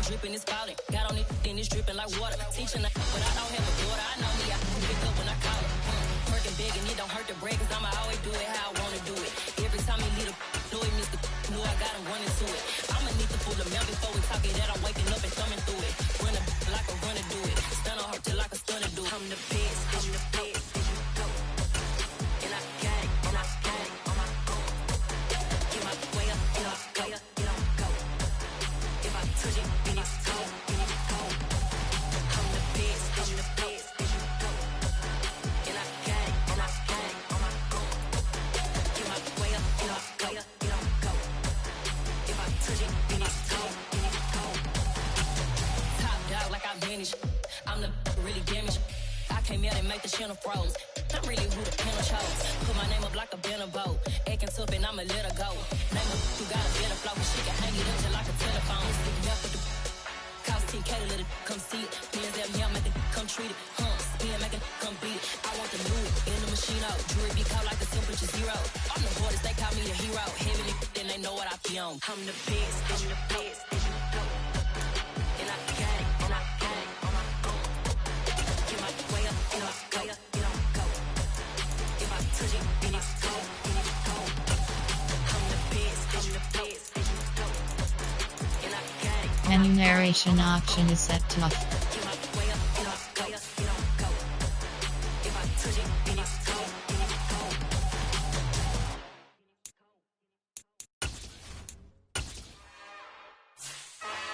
dripping, it's falling. Got on it, then it's dripping like water. Teaching but I don't have a daughter. I know me, I can pick up when I call it. Working big and it don't hurt to break, cause I'ma always do it how I wanna do it. Every time he lead a know he missed the know I got him running to it. I'ma need to pull the mail before we talk it that I'm waking up and thumbing through it. Run like a runner do it. Stun on her till like a stunner do it. I'm the best, I'm the best. And I got it, and I got it on my own. Get my way up, and I go, it don't go. If I touch it, then it's cold, then it's cold. I'm the best, I'm the best. And I got it, and I got it on my own. Get my way up, and I go, it don't go. If I touch it, then it's cold, then it's cold. Top dog like I vanished. I'm the really damaged. I came out and make the channel froze. I'm really who the panel chose. Put my name up like a banner boat. Acting tough and I'ma let her go. Name her who got a better flow, but she can hang it up just like a telephone. Stick for the cost 10K to let it come see it. Pins at me, I make it come treat it. Spin, make it come beat it. I want the new in the machine out. Jewelry be caught like the temperature zero. I'm the hardest, they call me the hero. Heavy, then they know what I be on. I'm the best, I'm the best. And I got it, and I got it on my own. Get my way up, and I go, it don't go. If I touch it, then it's cold, then it's cold. I'm the best, I'm the best. And I got it. Any narration option is set to off. Get my way up, and I go, it don't go. If I touch it, then it's cold, then it's cold.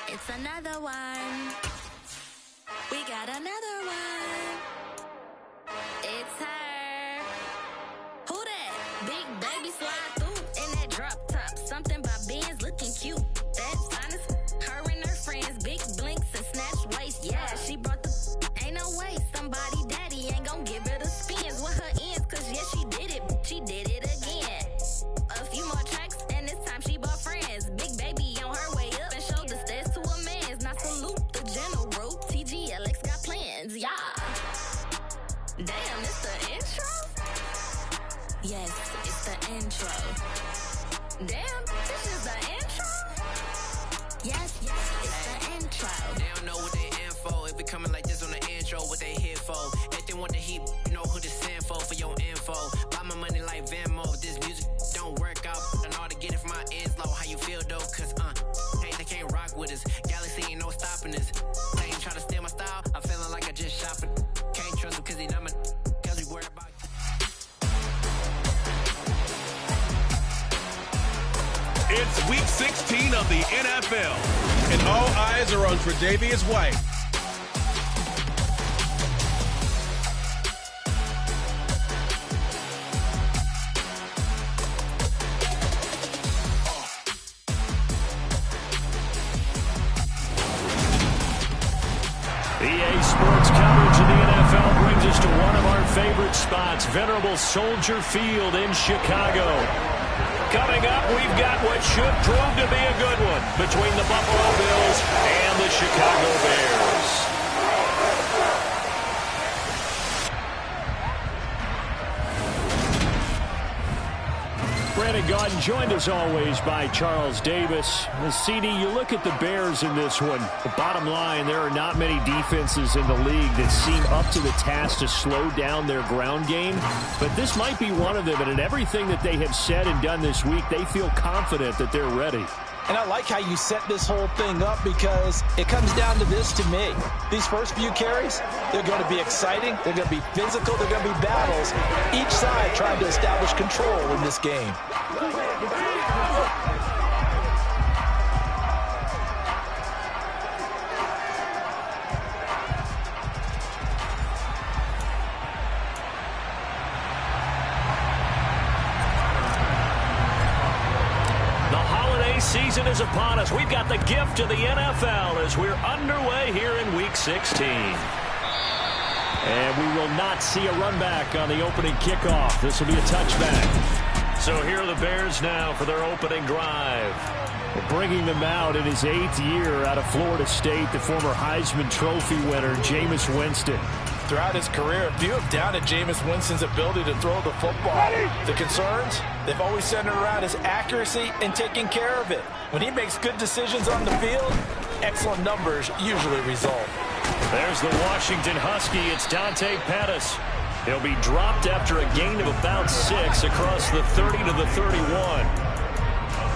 It's another one. We got another one. It's her. Who that? Big baby slide through in that drop top. Something about Benz looking cute. That's honest. Her and her friends, big blinks and snatch waist. Yeah, she brought the. Ain't no way somebody daddy ain't gon' give her the spins with her ends. Cause yeah, she did it. She did it again. A few more tracks and this time she bought friends. Big baby on her way up and showed the stairs to a man's. Now salute the general. TGLX got plans, yeah. Damn, it's the intro? Yes, it's the intro. Damn, this is the intro? Yes, it's the intro. They don't know what they in for. If it coming like this on the intro, what they here for? If they want the heat, you know who to send for your info. Buy my money like Venmo. If this music don't work out, I know how to get it from my ends low. How you feel though? Cause hey, they can't rock with us. Galaxy ain't no stopping us. They ain't try to steal my style. I'm feeling like I just shopping. Can't trust him cause he not my. Cause we worried about. It's week 16 of the NFL, and all eyes are on Tre'Davious White. EA Sports coverage of the NFL brings us to one of our favorite spots, venerable Soldier Field in Chicago. Coming up, we've got what should prove to be a good one between the Buffalo Bills and the Chicago Bears. Brandon Gaudin joined as always by Charles Davis. CD, you look at the Bears in this one. The bottom line, there are not many defenses in the league that seem up to the task to slow down their ground game. But this might be one of them. And in everything that they have said and done this week, they feel confident that they're ready. And I like how you set this whole thing up because it comes down to this to me. These first few carries, they're going to be exciting. They're going to be physical. They're going to be battles. Each side trying to establish control in this game. Season is upon us. We've got the gift of the NFL as we're underway here in Week 16. And we will not see a run back on the opening kickoff. This will be a touchback. So here are the Bears now for their opening drive. We're bringing them out in his 8th year out of Florida State, the former Heisman Trophy winner, Jameis Winston. Throughout his career, few have doubted Jameis Winston's ability to throw the football. The concerns, they've always centered around his accuracy and taking care of it. When he makes good decisions on the field, excellent numbers usually result. There's the Washington Husky. It's Dante Pettis. He'll be dropped after a gain of about 6 across the 30 to the 31.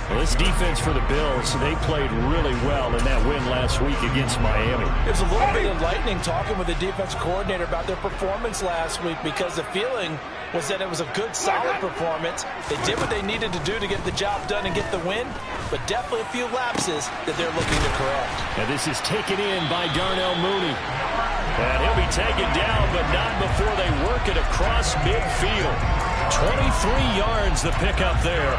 Well, this defense for the Bills, they played really well in that win last week against Miami. It was a little bit enlightening talking with the defensive coordinator about their performance last week because the feeling was that it was a good, solid performance. They did what they needed to do to get the job done and get the win, but definitely a few lapses that they're looking to correct. And this is taken in by Darnell Mooney. And he'll be taken down, but not before they work it across midfield. 23 yards the pickup there.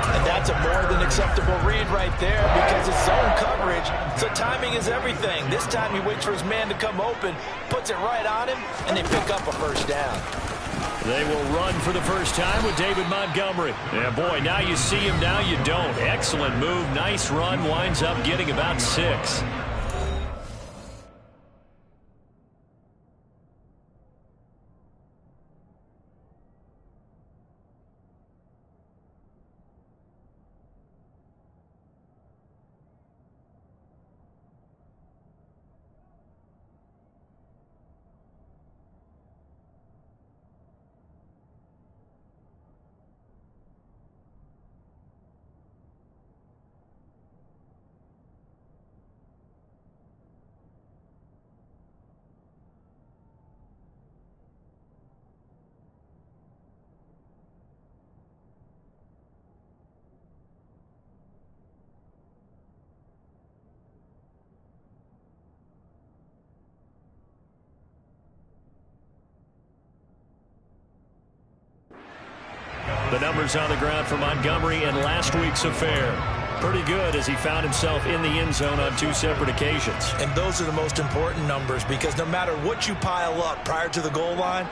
And that's a more than acceptable read right there because it's zone coverage, so timing is everything. This time he waits for his man to come open, puts it right on him, and they pick up a first down. They will run for the first time with David Montgomery. Yeah, boy, now you see him, now you don't. Excellent move, nice run, winds up getting about 6. The numbers on the ground for Montgomery in last week's affair. Pretty good as he found himself in the end zone on 2 separate occasions. And those are the most important numbers because no matter what you pile up prior to the goal line,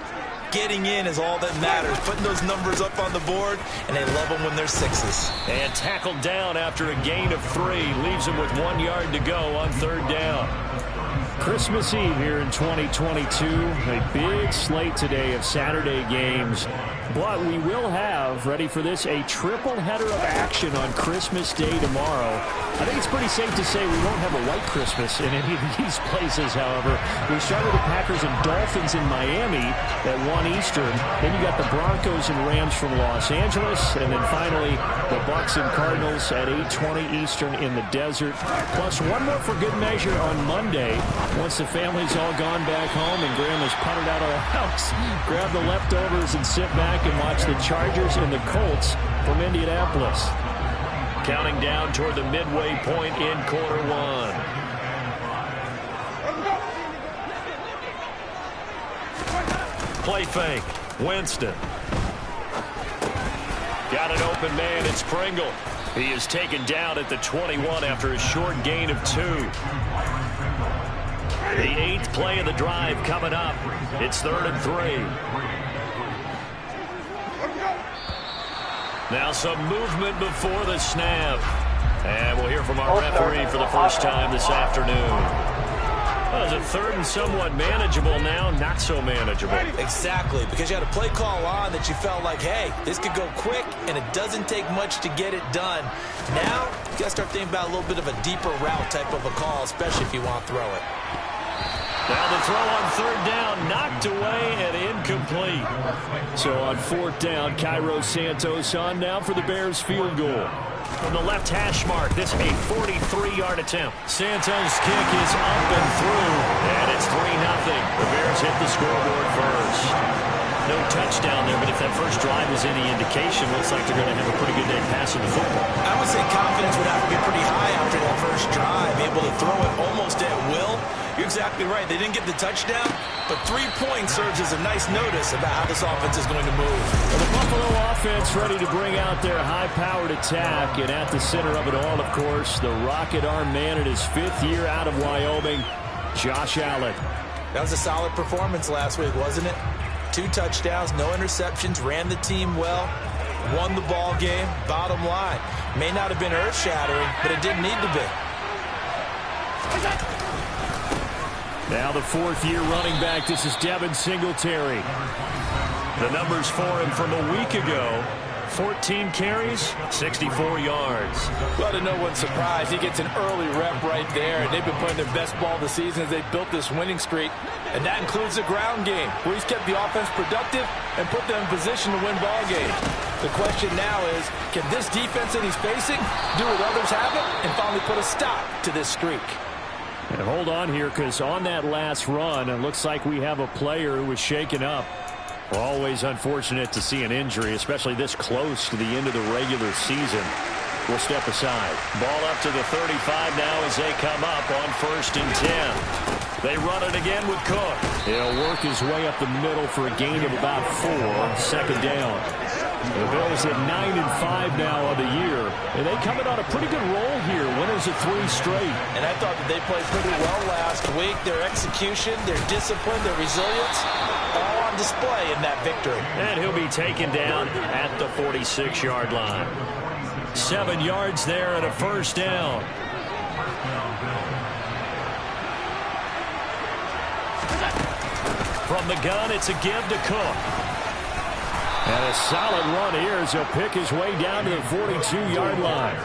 getting in is all that matters. Putting those numbers up on the board, and they love them when they're 6s. And tackled down after a gain of 3. Leaves him with 1 yard to go on 3rd down. Christmas Eve here in 2022. A big slate today of Saturday games. But we will have, ready for this, a triple header of action on Christmas Day tomorrow. I think it's pretty safe to say we won't have a white Christmas in any of these places, however. We start with the Packers and Dolphins in Miami at 1 Eastern. Then you got the Broncos and Rams from Los Angeles. And then finally, the Bucs and Cardinals at 8:20 Eastern in the desert. Plus one more for good measure on Monday. Once the family's all gone back home and Grandma's puttered out of the house, grab the leftovers and sit back and watch the Chargers and the Colts from Indianapolis. Counting down toward the midway point in quarter 1. Play fake. Winston. Got an open man. It's Pringle. He is taken down at the 21 after a short gain of 2. The 8th play of the drive coming up. It's 3rd and 3. Now some movement before the snap. And we'll hear from our referee for the first time this afternoon. Well, is it 3rd and somewhat manageable now? Not so manageable. Exactly, because you had a play call on that you felt like, hey, this could go quick, and it doesn't take much to get it done. Now, you got to start thinking about a little bit of a deeper route type of a call, especially if you want to throw it. Now the throw on 3rd down, knocked away and incomplete. So on 4th down, Cairo Santos on now for the Bears field goal. From the left hash mark, this a 43-yard attempt. Santos' kick is up and through, and it's 3-0. The Bears hit the scoreboard first. No touchdown there, but if that first drive was any indication, looks like they're going to have a pretty good day passing the football. I would say confidence would have to be pretty high after that first drive, able to throw it almost at will. You're exactly right. They didn't get the touchdown, but 3 points serves as a nice notice about how this offense is going to move. Well, the Buffalo offense ready to bring out their high-powered attack, and at the center of it all, of course, the rocket arm man in his 5th year out of Wyoming, Josh Allen. That was a solid performance last week, wasn't it? 2 touchdowns, no interceptions, ran the team well, won the ball game. Bottom line, may not have been earth-shattering, but it didn't need to be. Now the 4th-year running back, this is Devin Singletary. The numbers for him from a week ago, 14 carries, 64 yards. Well, to no one's surprise, he gets an early rep right there. And they've been playing their best ball of the season as they've built this winning streak. And that includes the ground game, where he's kept the offense productive and put them in position to win ball games. The question now is, can this defense that he's facing do what others haven't and finally put a stop to this streak? And hold on here, because on that last run, it looks like we have a player who was shaken up. Always unfortunate to see an injury, especially this close to the end of the regular season. We'll step aside. Ball up to the 35 now as they come up on 1st and 10. They run it again with Cook. He'll work his way up the middle for a gain of about 4 on 2nd down. The Bills at 9-5 now on the year, and they coming on a pretty good roll here. Winners of 3 straight. And I thought that they played pretty well last week. Their execution, their discipline, their resilience, all on display in that victory. And he'll be taken down at the 46-yard line. 7 yards there and a 1st down. From the gun, it's a give to Cook. And a solid run here as he'll pick his way down to the 42-yard line.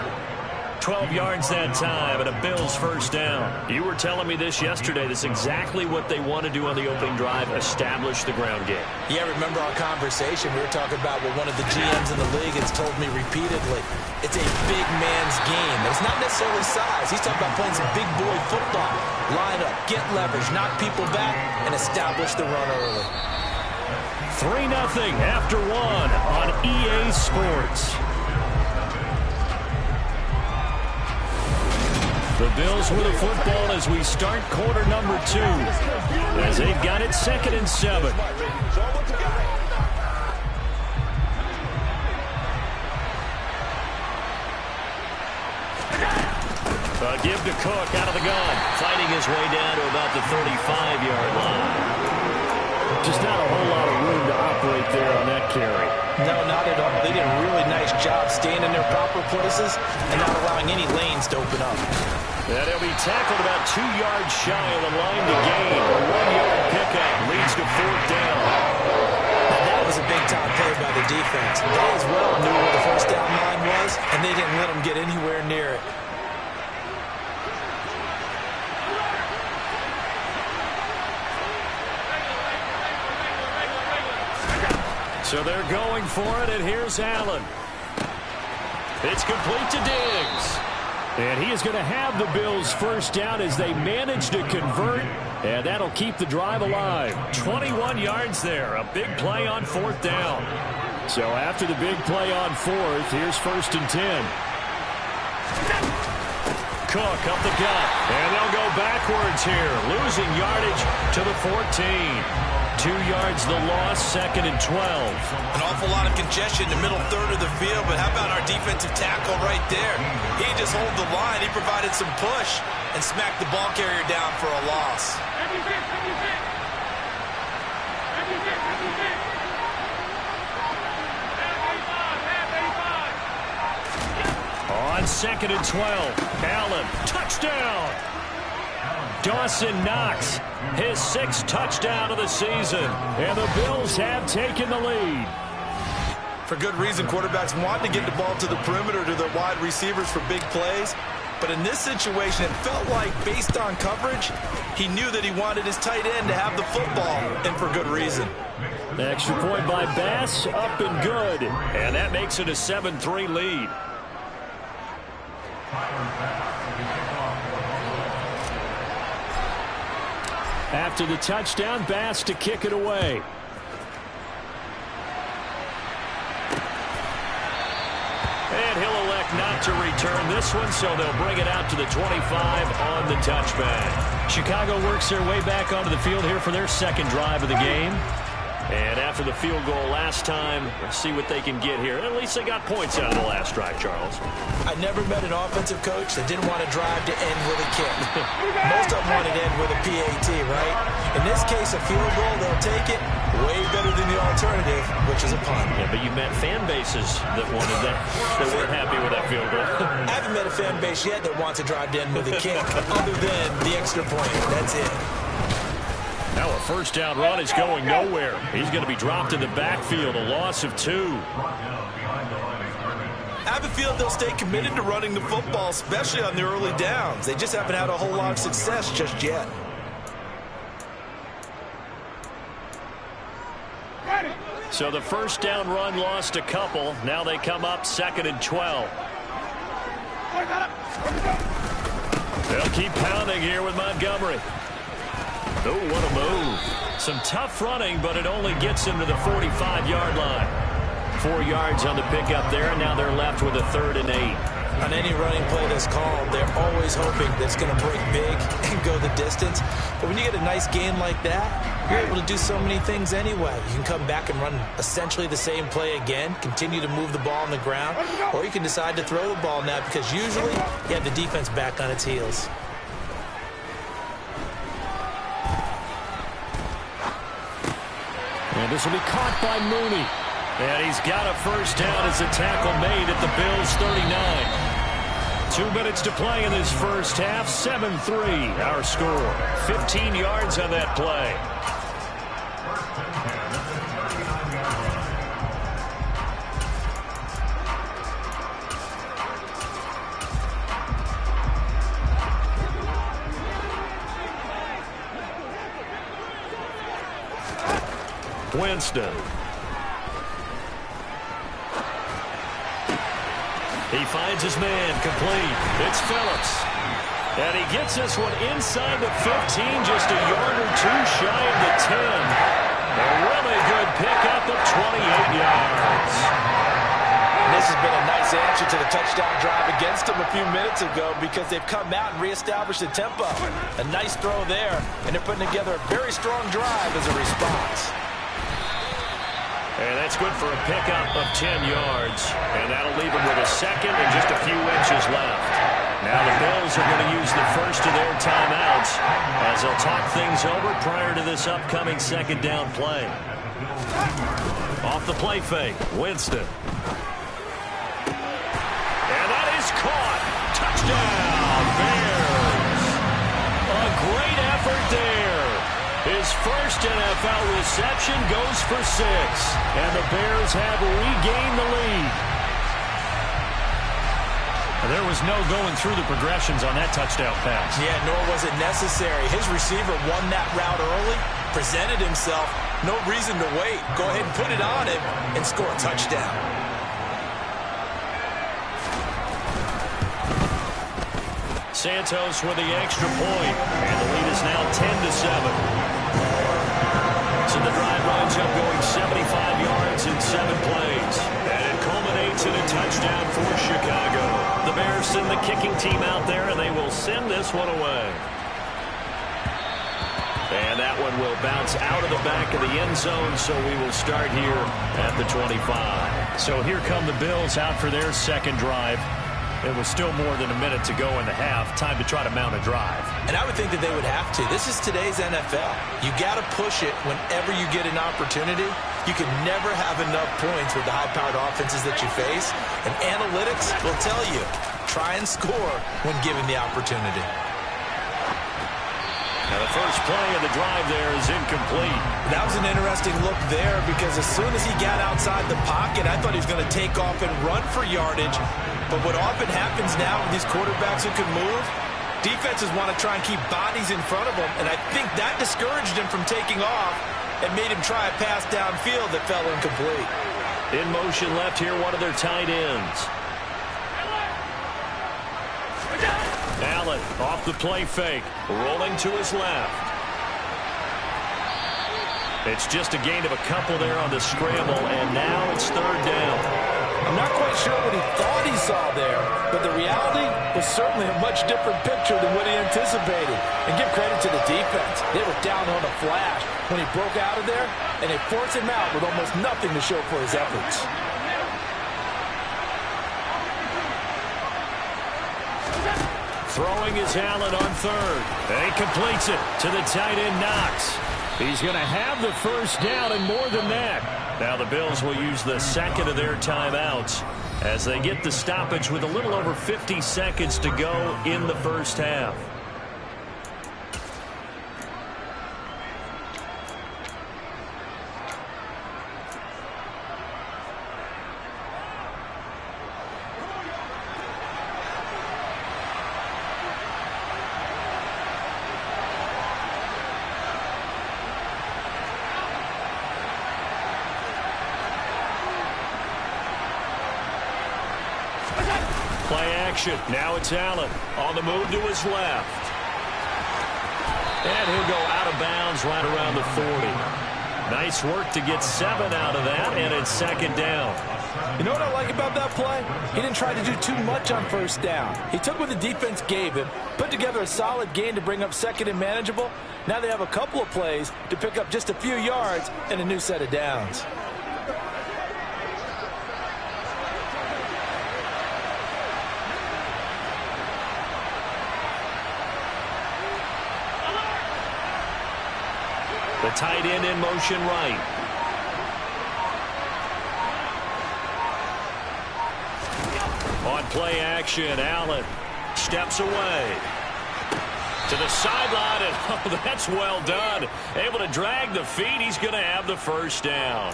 12 yards that time and a Bills 1st down. You were telling me this yesterday. This is exactly what they want to do on the opening drive, establish the ground game. Yeah, remember our conversation. We were talking about what one of the GMs in the league has told me repeatedly. It's a big man's game. It's not necessarily size. He's talking about playing some big boy football. Line up, get leverage, knock people back, and establish the run early. 3-0 after 1 on EA Sports. The Bills with a football as we start quarter number 2. As they've got it 2nd and 7. A give to Cook out of the gun. Fighting his way down to about the 35-yard line. Just not a whole lot of room to operate there on that carry. No, not at all. They did a really nice job staying in their proper places and not allowing any lanes to open up. And he'll be tackled about 2 yards shy of the line to gain. A 1-yard pickup leads to 4th down. Now that was a big-time play by the defense. They as well knew where the 1st down line was, and they didn't let them get anywhere near it. So they're going for it, and here's Allen. It's complete to Diggs. And he is going to have the Bills 1st down as they manage to convert, and that'll keep the drive alive. 21 yards there, a big play on 4th down. So after the big play on 4th, here's 1st and 10. Cook up the gut, and they'll go backwards here, losing yardage to the 14. 2 yards the loss, 2nd and 12. An awful lot of congestion in the middle third of the field, but how about our defensive tackle right there? He just hold the line. He provided some push and smacked the ball carrier down for a loss. On 2nd and 12, Allen, touchdown! Dawson Knox, his 6th touchdown of the season, and the Bills have taken the lead. For good reason, quarterbacks want to get the ball to the perimeter to their wide receivers for big plays. But in this situation, it felt like, based on coverage, he knew that he wanted his tight end to have the football, and for good reason. The extra point by Bass, up and good. And that makes it a 7-3 lead. After the touchdown, Bass to kick it away. And he'll elect not to return this one, so they'll bring it out to the 25 on the touchback. Chicago works their way back onto the field here for their 2nd drive of the game. And after the field goal last time, let's see what they can get here. At least they got points out of the last drive, Charles. I never met an offensive coach that didn't want to drive to end with a kick. Most of them want to end with a PAT, right? In this case, a field goal, they'll take it. Way better than the alternative, which is a punt. Yeah, but you met fan bases that wanted that, that weren't happy with that field goal. I haven't met a fan base yet that wants to drive to end with a kick, other than the extra point. That's it. Now a first down run is going nowhere. He's going to be dropped in the backfield, a loss of 2. I have a feeling they'll stay committed to running the football, especially on the early downs. They just haven't had a whole lot of success just yet. So the first down run lost a couple. Now they come up 2nd and 12. They'll keep pounding here with Montgomery. Oh, what a move. Some tough running, but it only gets him to the 45-yard line. 4 yards on the pickup there, and now they're left with a 3rd and 8. On any running play that's called, they're always hoping that it's going to break big and go the distance. But when you get a nice gain like that, you're able to do so many things anyway. You can come back and run essentially the same play again, continue to move the ball on the ground, or you can decide to throw the ball now because usually you have the defense back on its heels. And this will be caught by Mooney. And he's got a first down as a tackle made at the Bills' 39. 2 minutes to play in this first half. 7-3 our score. 15 yards on that play. Winston. He finds his man complete. It's Phillips. And he gets this one inside the 15, just a yard or 2 shy of the 10. A really good pickup of 28 yards. This has been a nice answer to the touchdown drive against them a few minutes ago because they've come out and reestablished the tempo. A nice throw there, and they're putting together a very strong drive as a response. And that's good for a pickup of 10 yards. And that'll leave him with a 2nd and just a few inches left. Now the Bills are going to use the first of their timeouts as they'll talk things over prior to this upcoming 2nd down play. Off the play fake, Winston. And that is caught. Touchdown, Bears. A great effort there. His first NFL reception goes for 6. And the Bears have regained the lead. There was no going through the progressions on that touchdown pass. Yeah, nor was it necessary. His receiver won that route early, presented himself. No reason to wait. Go ahead and put it on him and score a touchdown. Santos with the extra point, and the lead is now 10-7. So the drive runs up going 75 yards in 7 plays, and it culminates in a touchdown for Chicago. The Bears send the kicking team out there, and they will send this one away. And that one will bounce out of the back of the end zone, so we will start here at the 25. So here come the Bills out for their 2nd drive. It was still more than a minute to go in the half. Time to try to mount a drive. And I would think that they would have to. This is today's NFL. You got to push it whenever you get an opportunity. You can never have enough points with the high-powered offenses that you face. And analytics will tell you, try and score when given the opportunity. Now the first play of the drive there is incomplete. That was an interesting look there because as soon as he got outside the pocket, I thought he was going to take off and run for yardage. But what often happens now with these quarterbacks who can move, defenses want to try and keep bodies in front of them, and I think that discouraged him from taking off and made him try a pass downfield that fell incomplete. In motion left here, one of their tight ends. Allen off the play fake, rolling to his left. It's just a gain of a couple there on the scramble, and now it's 3rd down. I'm not quite sure what he thought he saw there, but the reality was certainly a much different picture than what he anticipated. And give credit to the defense. They were down on a flash when he broke out of there, and they forced him out with almost nothing to show for his efforts. Throwing is Allen on 3rd. And he completes it to the tight end, Knox. He's going to have the first down and more than that. Now the Bills will use the 2nd of their timeouts as they get the stoppage with a little over 50 seconds to go in the first half. action. Now it's Allen on the move to his left. And he'll go out of bounds right around the 40. Nice work to get 7 out of that, and it's second down. You know what I like about that play? He didn't try to do too much on first down. He took what the defense gave him, put together a solid gain to bring up second and manageable. Now they have a couple of plays to pick up just a few yards and a new set of downs. The tight end in motion right. On play action, Allen steps away to the sideline, and oh, that's well done. Able to drag the feet. He's going to have the first down.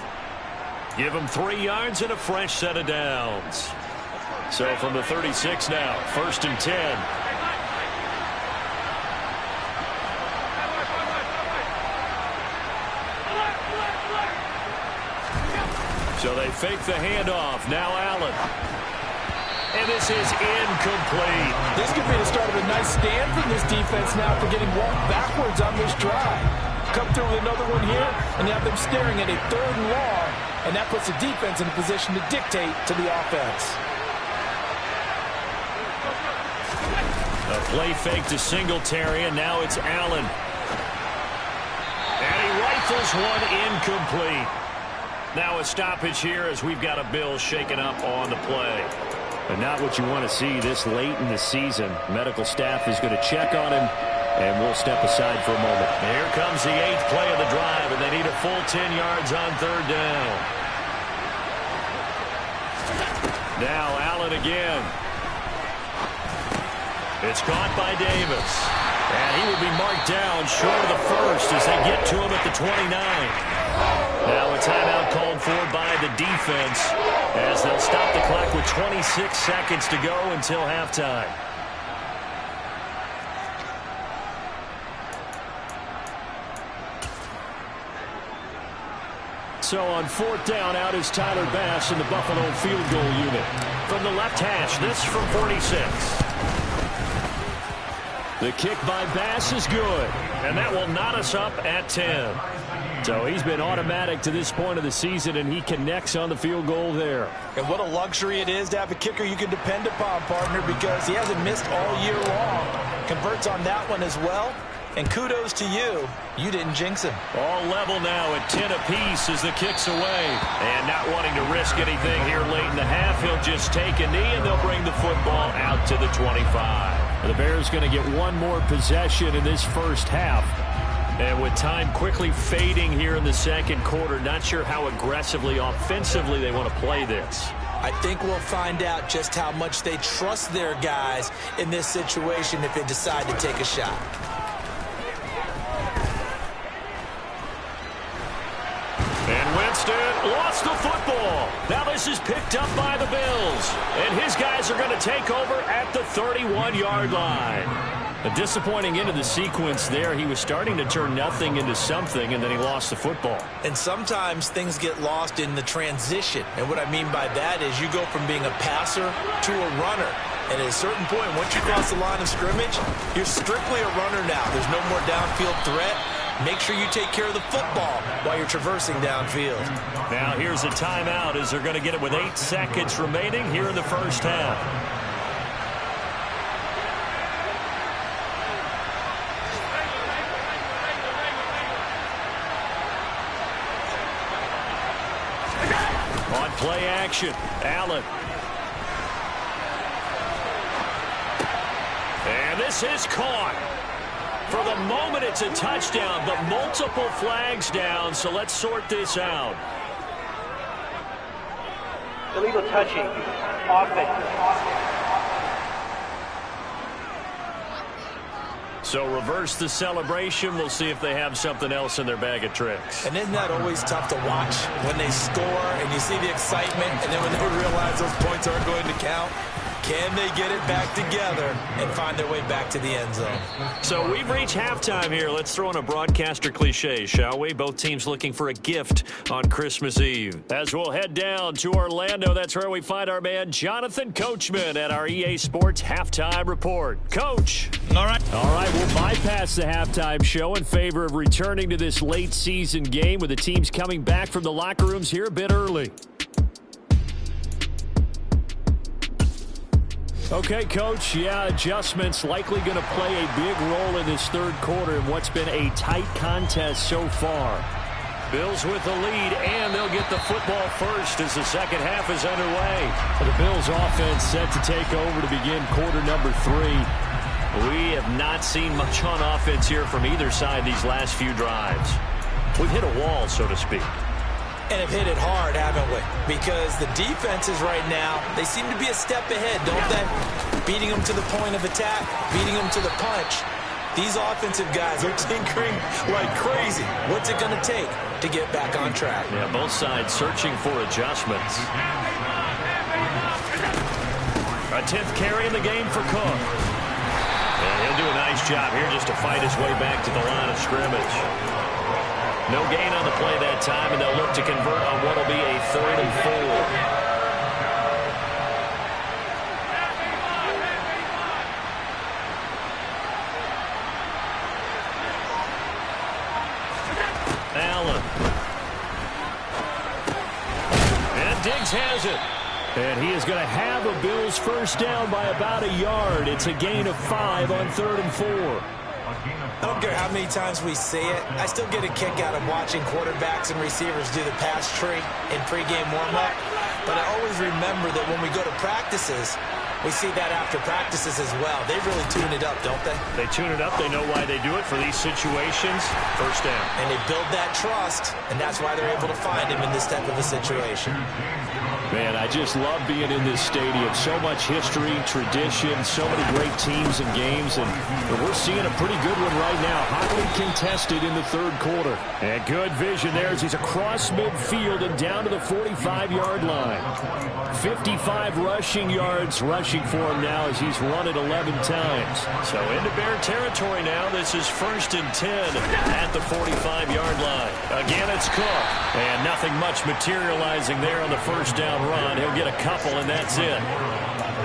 Give him 3 yards and a fresh set of downs. So from the 36 now, 1st and 10. So they fake the handoff. Now Allen. And this is incomplete. This could be the start of a nice stand from this defense now for getting walked backwards on this drive. Come through with another one here, and you have them staring at a 3rd and long, and that puts the defense in a position to dictate to the offense. A play fake to Singletary, and now it's Allen. And he rifles one incomplete. Now a stoppage here as we've got a Bill shaken up on the play. But not what you want to see this late in the season. Medical staff is going to check on him, and we'll step aside for a moment. Here comes the 8th play of the drive, and they need a full 10 yards on 3rd down. Now Allen again. It's caught by Davis. And he will be marked down short of the first as they get to him at the 29. Now a timeout called for by the defense as they'll stop the clock with 26 seconds to go until halftime. So on 4th down, out is Tyler Bass in the Buffalo field goal unit. From the left hash, this from 46. The kick by Bass is good, and that will knot us up at 10. So he's been automatic to this point of the season, and he connects on the field goal there. And what a luxury it is to have a kicker you can depend upon, partner, because he hasn't missed all year long. Converts on that one as well. And kudos to you. You didn't jinx him. All level now at 10 apiece as the kick's away. And not wanting to risk anything here late in the half, he'll just take a knee, and they'll bring the football out to the 25. The Bears going to get one more possession in this first half. And with time quickly fading here in the second quarter, not sure how aggressively, offensively they want to play this. I think we'll find out just how much they trust their guys in this situation if they decide to take a shot. And Winston lost the football. Now this is picked up by the Bills. And his guys are going to take over at the 31-yard line. A disappointing end of the sequence there. He was starting to turn nothing into something, and then he lost the football. And sometimes things get lost in the transition. And what I mean by that is you go from being a passer to a runner. And at a certain point, once you cross the line of scrimmage, you're strictly a runner now. There's no more downfield threat. Make sure you take care of the football while you're traversing downfield. Now here's a timeout as they're going to get it with 8 seconds remaining here in the first half. On play action, Allen. And this is caught. For the moment, it's a touchdown, but multiple flags down, so let's sort this out. Illegal touching. Offense. So reverse the celebration. We'll see if they have something else in their bag of tricks. And isn't that always tough to watch when they score and you see the excitement, and then when they realize those points aren't going to count? Can they get it back together and find their way back to the end zone? So we've reached halftime here. Let's throw in a broadcaster cliche, shall we? Both teams looking for a gift on Christmas Eve. As we'll head down to Orlando, that's where we find our man Jonathan Coachman at our EA Sports Halftime Report. Coach. All right, we'll bypass the halftime show in favor of returning to this late season game with the teams coming back from the locker rooms here a bit early. Okay, Coach, adjustments likely going to play a big role in this third quarter in what's been a tight contest so far. Bills with the lead, and they'll get the football first as the second half is underway. The Bills offense set to take over to begin quarter number 3. We have not seen much on offense here from either side these last few drives. We've hit a wall, so to speak. And have hit it hard, haven't we? Because the defenses right now, they seem to be a step ahead, don't they? Beating them to the point of attack, beating them to the punch. These offensive guys are tinkering like crazy. What's it going to take to get back on track? Yeah, both sides searching for adjustments. A 10th carry in the game for Cook. And he'll do a nice job here just to fight his way back to the line of scrimmage. No gain on the play that time, and they'll look to convert on what will be a 3rd and 4. Allen. And Diggs has it. And he is going to have a Bills first down by about a yard. It's a gain of 5 on 3rd and 4. I don't care how many times we say it, I still get a kick out of watching quarterbacks and receivers do the pass tree in pregame warm-up. But I always remember that when we go to practices, we see that after practices as well. They really tune it up, don't they? They tune it up. They know why they do it for these situations. First down. And they build that trust, and that's why they're able to find him in this type of a situation. Man, I just love being in this stadium. So much history, tradition, so many great teams and games, and we're seeing a pretty good one right now. Hotly contested in the third quarter. And good vision there as he's across midfield and down to the 45-yard line. 55 rushing yards rushing for him now as he's run it 11 times. So into Bear territory now. This is 1st and 10 at the 45-yard line. Again, it's Cook. And nothing much materializing there on the first down run. He'll get a couple, and that's it.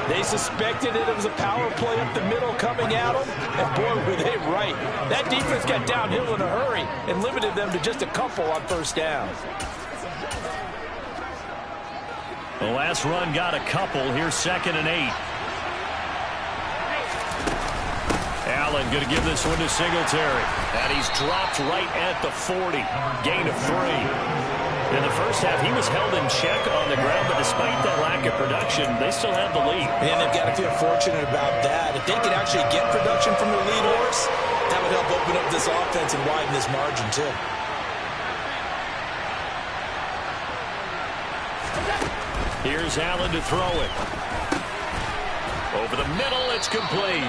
They suspected it was a power play up the middle coming at them, and boy, were they right. That defense got downhill in a hurry and limited them to just a couple on first down. The last run got a couple. Here's 2nd and 8. Allen going to give this one to Singletary. And he's dropped right at the 40. Gain of 3. In the first half, he was held in check on the ground, but despite that lack of production, they still have the lead. And they've got to feel fortunate about that. If they could actually get production from their lead horse, that would help open up this offense and widen this margin, too. Here's Allen to throw it. Over the middle, it's complete.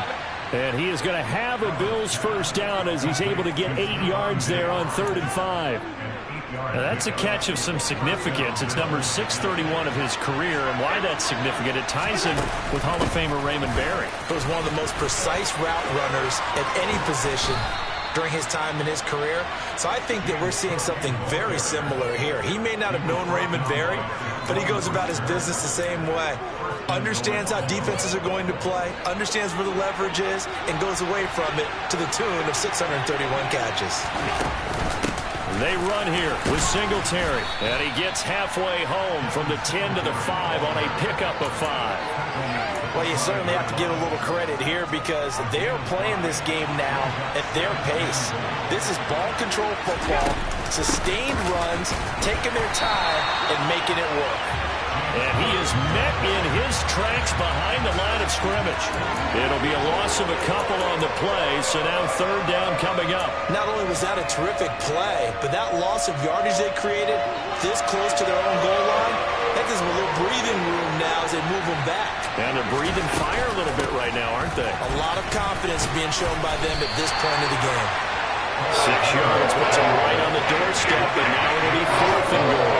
And he is going to have a Bills first down as he's able to get 8 yards there on 3rd and 5. Now that's a catch of some significance. It's number 631 of his career, and why that's significant, it ties him with Hall of Famer Raymond Berry. He was one of the most precise route runners at any position during his time in his career. So I think that we're seeing something very similar here. He may not have known Raymond Berry, but he goes about his business the same way. Understands how defenses are going to play, understands where the leverage is, and goes away from it to the tune of 631 catches. They run here with Singletary, and he gets halfway home from the 10 to the 5 on a pickup of 5. Well, you certainly have to give a little credit here because they're playing this game now at their pace. This is ball control football, sustained runs, taking their time and making it work. And he is met in his tracks behind the line of scrimmage. It'll be a loss of a couple on the play, so now 3rd down coming up. Not only was that a terrific play, but that loss of yardage they created this close to their own goal line, that gives them a little breathing room now as they move them back. And they're breathing fire a little bit right now, aren't they? A lot of confidence being shown by them at this point of the game. 6 yards puts them right on the doorstep, and now it'll be 4th and goal.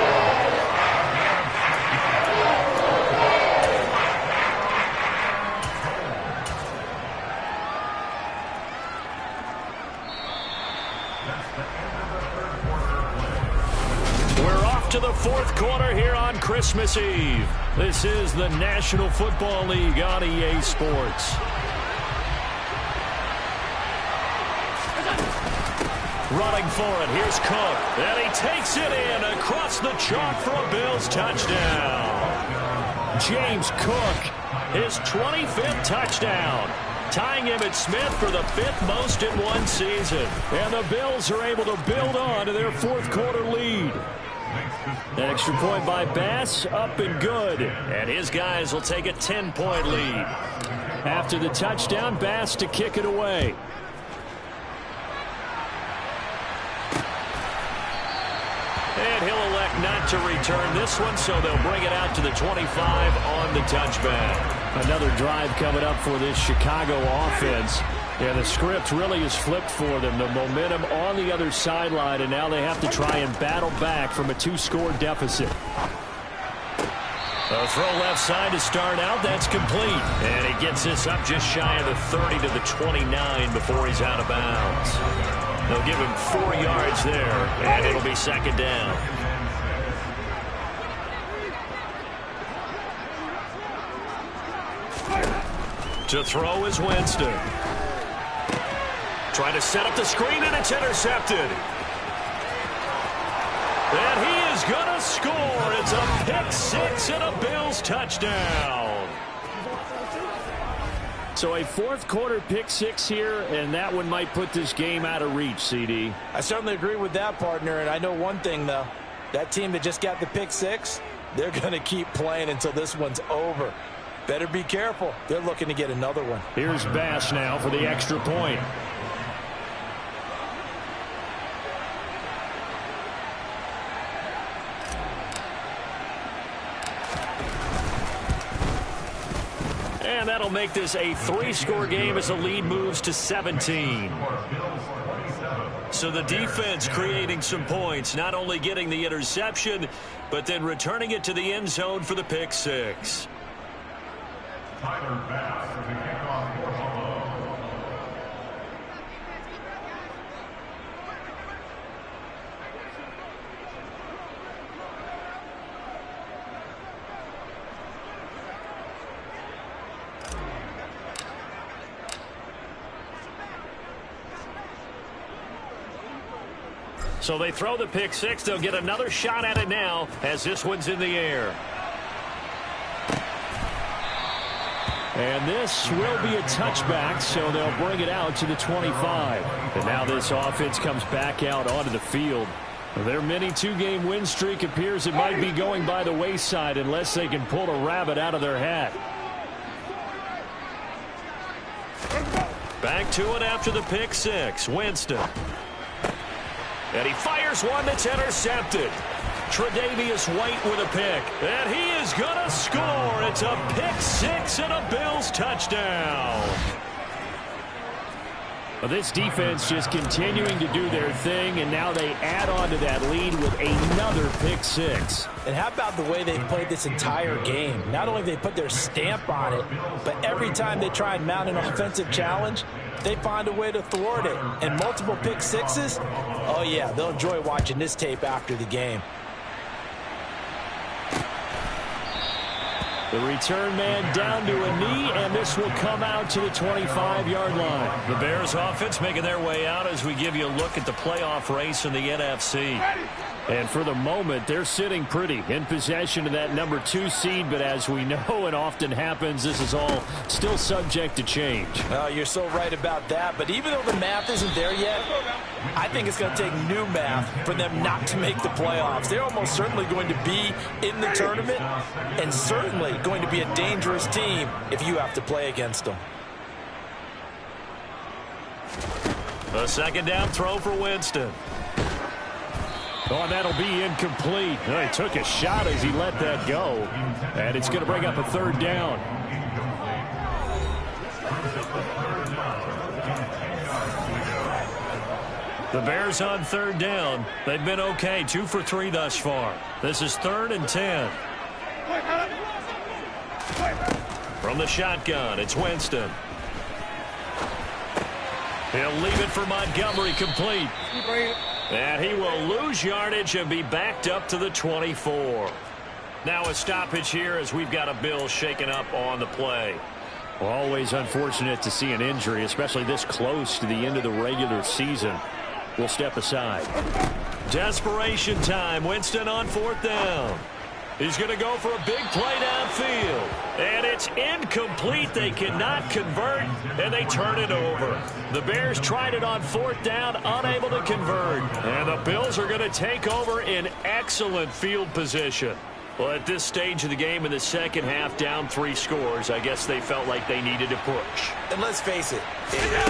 We're off to the fourth quarter here on Christmas Eve. This is the National Football League on EA Sports. Running for it, here's Cook. And he takes it in across the chalk for a Bills touchdown. James Cook, his 25th touchdown, tying Emmitt Smith for the 5th most in one season. And the Bills are able to build on to their fourth quarter lead. An extra point by Bass, up and good. And his guys will take a 10-point lead. After the touchdown, Bass to kick it away. And he'll elect not to return this one, so they'll bring it out to the 25 on the touchback. Another drive coming up for this Chicago offense. Yeah, the script really is flipped for them. The momentum on the other sideline, and now they have to try and battle back from a 2-score deficit. A throw left side to start out. That's complete. And he gets this up just shy of the 30 to the 29 before he's out of bounds. They'll give him 4 yards there, and it'll be second down. To throw is Winston. Trying to set up the screen, and it's intercepted. And he is going to score. It's a pick-6 and a Bills touchdown. So a fourth quarter pick-6 here, and that one might put this game out of reach, CD. I certainly agree with that, partner, and I know one thing, though. That team that just got the pick-6, they're going to keep playing until this one's over. Better be careful. They're looking to get another one. Here's Bass now for the extra point. And that'll make this a 3-score game as the lead moves to 17. So the defense creating some points, not only getting the interception, but then returning it to the end zone for the pick-6. Tyler Bass for the kickoff for Buffalo. So they throw the pick-6. They'll get another shot at it now as this one's in the air. And this will be a touchback, so they'll bring it out to the 25. And now this offense comes back out onto the field. Their mini 2-game win streak appears it might be going by the wayside unless they can pull a rabbit out of their hat. Back to it after the pick-6. Winston. And he fires one that's intercepted. Tre'Davious White with a pick. And he is going to score. It's a pick-6 and a Bills touchdown. Well, this defense just continuing to do their thing, and now they add on to that lead with another pick-6. And how about the way they played this entire game? Not only they put their stamp on it, but every time they try and mount an offensive challenge, they find a way to thwart it. And multiple pick-6s, oh yeah, they'll enjoy watching this tape after the game. The return man down to a knee, and this will come out to the 25-yard line. The Bears offense making their way out as we give you a look at the playoff race in the NFC. And for the moment, they're sitting pretty in possession of that number 2 seed, but as we know and often happens, this is all still subject to change. Oh, you're so right about that, but even though the math isn't there yet, I think it's going to take new math for them not to make the playoffs. They're almost certainly going to be in the tournament and certainly going to be a dangerous team if you have to play against them. A second down throw for Winston. Oh, and that'll be incomplete. Oh, he took a shot as he let that go. And it's going to bring up a third down. The Bears on third down. They've been okay, 2 for 3 thus far. This is 3rd and 10. From the shotgun, it's Winston. He'll leave it for Montgomery, complete. And he will lose yardage and be backed up to the 24. Now a stoppage here as we've got a Bill shaken up on the play. Well, always unfortunate to see an injury, especially this close to the end of the regular season. We'll step aside. Desperation time. Winston on 4th down. He's going to go for a big play downfield. And it's incomplete. They cannot convert, and they turn it over. The Bears tried it on 4th down, unable to convert. And the Bills are going to take over in excellent field position. Well, at this stage of the game in the second half, down 3 scores, I guess they felt like they needed to push. And let's face it,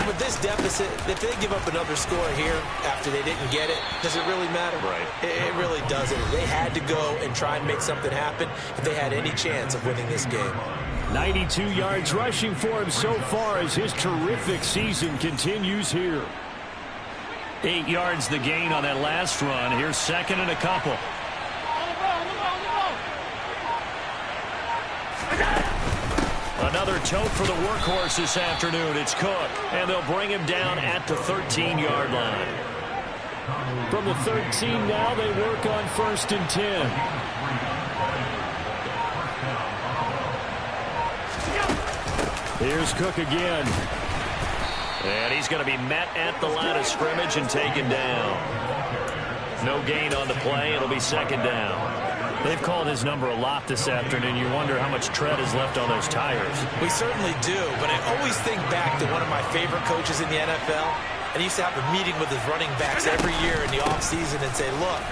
with this deficit, if they give up another score here after they didn't get it, does it really matter? Right. It really doesn't. They had to go and try and make something happen if they had any chance of winning this game. 92 yards rushing for him so far as his terrific season continues here. 8 yards the gain on that last run. Here's 2nd and a couple. Another tote for the workhorse this afternoon. It's Cook, and they'll bring him down at the 13-yard line. From the 13 now, they work on 1st and 10. Here's Cook again. And he's going to be met at the line of scrimmage and taken down. No gain on the play. It'll be 2nd down. They've called his number a lot this afternoon. You wonder how much tread is left on those tires. We certainly do, but I always think back to one of my favorite coaches in the NFL. And he used to have a meeting with his running backs every year in the offseason and say, look,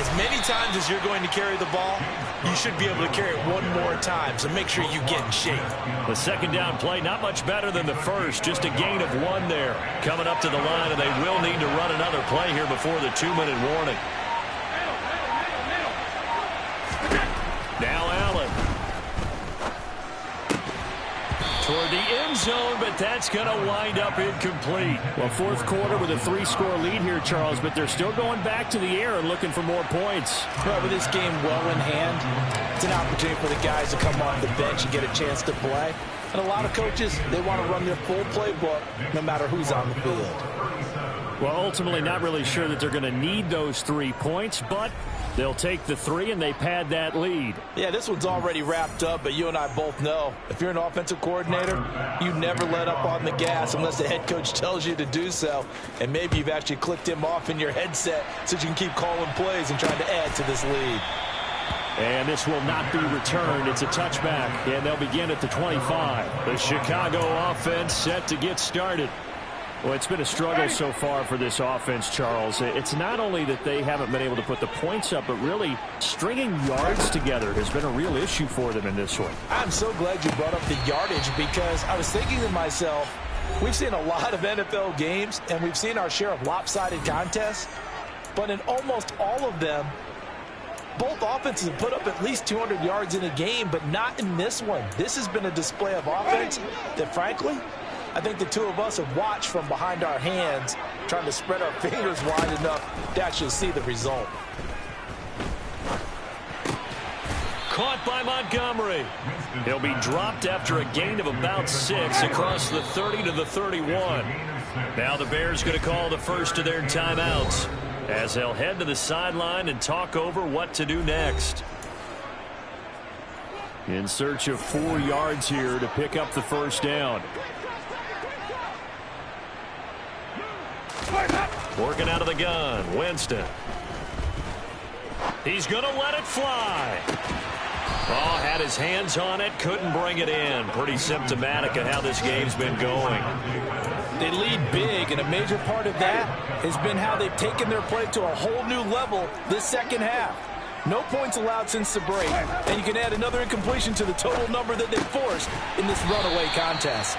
as many times as you're going to carry the ball, you should be able to carry it one more time, so make sure you get in shape. The 2nd down play, not much better than the first, just a gain of 1 there. Coming up to the line, and they will need to run another play here before the 2-minute warning. Now Allen. Toward the end zone, but that's going to wind up incomplete. Well, 4th quarter with a 3-score lead here, Charles, but they're still going back to the air and looking for more points. Well, with this game well in hand, it's an opportunity for the guys to come off the bench and get a chance to play. And a lot of coaches, they want to run their full playbook no matter who's on the field. Well, ultimately not really sure that they're going to need those 3 points, but they'll take the 3 and they pad that lead. Yeah, this one's already wrapped up, but you and I both know if you're an offensive coordinator, you never let up on the gas unless the head coach tells you to do so. And maybe you've actually clicked him off in your headset so you can keep calling plays and trying to add to this lead. And this will not be returned. It's a touchback, and they'll begin at the 25. The Chicago offense set to get started. Well, it's been a struggle so far for this offense, Charles. It's not only that they haven't been able to put the points up, but really stringing yards together has been a real issue for them in this one. I'm so glad you brought up the yardage because I was thinking to myself, we've seen a lot of NFL games, and we've seen our share of lopsided contests, but in almost all of them, both offenses have put up at least 200 yards in a game, but not in this one. This has been a display of offense that, frankly, I think the two of us have watched from behind our hands, trying to spread our fingers wide enough to actually see the result. Caught by Montgomery. He'll be dropped after a gain of about 6 across the 30 to the 31. Now the Bears going to call the first of their timeouts as they'll head to the sideline and talk over what to do next. In search of 4 yards here to pick up the 1st down. Working out of the gun, Winston. He's going to let it fly. Oh, had his hands on it, couldn't bring it in. Pretty symptomatic of how this game's been going. They lead big, and a major part of that has been how they've taken their play to a whole new level this second half. No points allowed since the break, and you can add another incompletion to the total number that they forced in this runaway contest.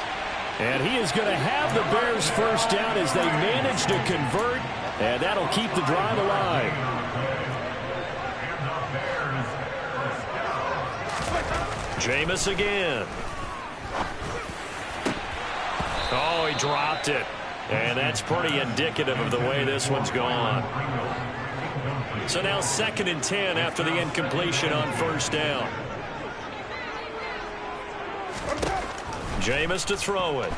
And he is going to have the Bears 1st down as they manage to convert, and that'll keep the drive alive. Jameis again. Oh, he dropped it. And that's pretty indicative of the way this one's gone. So now 2nd and 10 after the incompletion on 1st down. Jameis to throw it.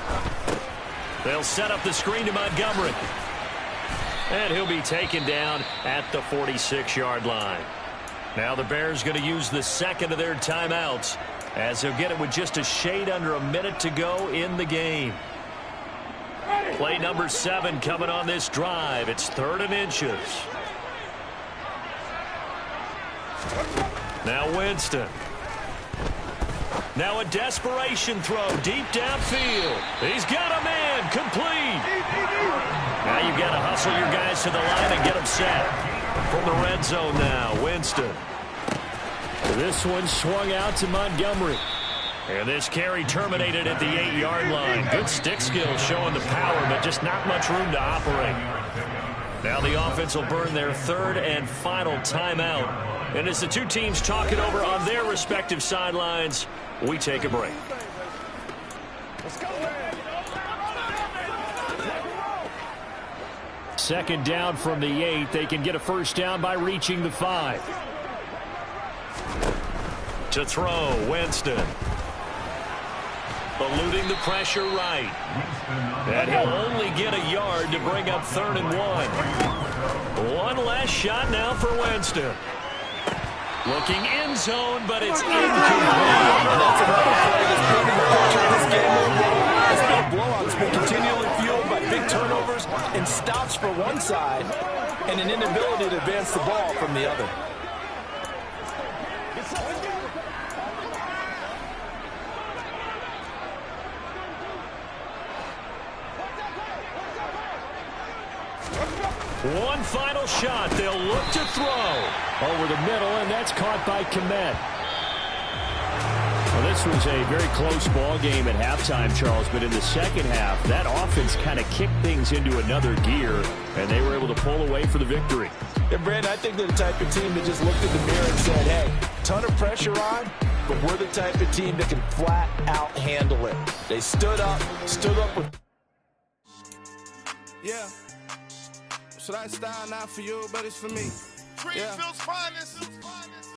They'll set up the screen to Montgomery. And he'll be taken down at the 46-yard line. Now the Bears going to use the second of their timeouts as they'll get it with just a shade under a minute to go in the game. Play number 7 coming on this drive. It's 3rd and inches. Now Winston. Now a desperation throw deep downfield. He's got a man complete. Now you've got to hustle your guys to the line and get them set. From the red zone now, Winston. This one swung out to Montgomery. And this carry terminated at the 8-yard line. Good stick skills showing the power, but just not much room to operate. Now the offense will burn their 3rd and final timeout. And as the two teams talk it over on their respective sidelines, we take a break. Second down from the 8. They can get a first down by reaching the 5. To throw, Winston. Eluding the pressure right. And he'll only get a yard to bring up 3rd and 1. One last shot now for Winston. Looking end zone, but it's incomplete. That's another play that's proving the culture of this game overall. It's been a blowout. It's been continually fueled by big turnovers and stops for one side and an inability to advance the ball from the other. One final shot. They'll look to throw. Over the middle, and that's caught by Kmet. Well, this was a very close ball game at halftime, Charles, but in the second half, that offense kind of kicked things into another gear, and they were able to pull away for the victory. Yeah, Brandon, I think they're the type of team that just looked in the mirror and said, hey, ton of pressure on, but we're the type of team that can flat out handle it. They stood up with... Yeah. Should I style not for you, but it's for me? Greenfield's finest.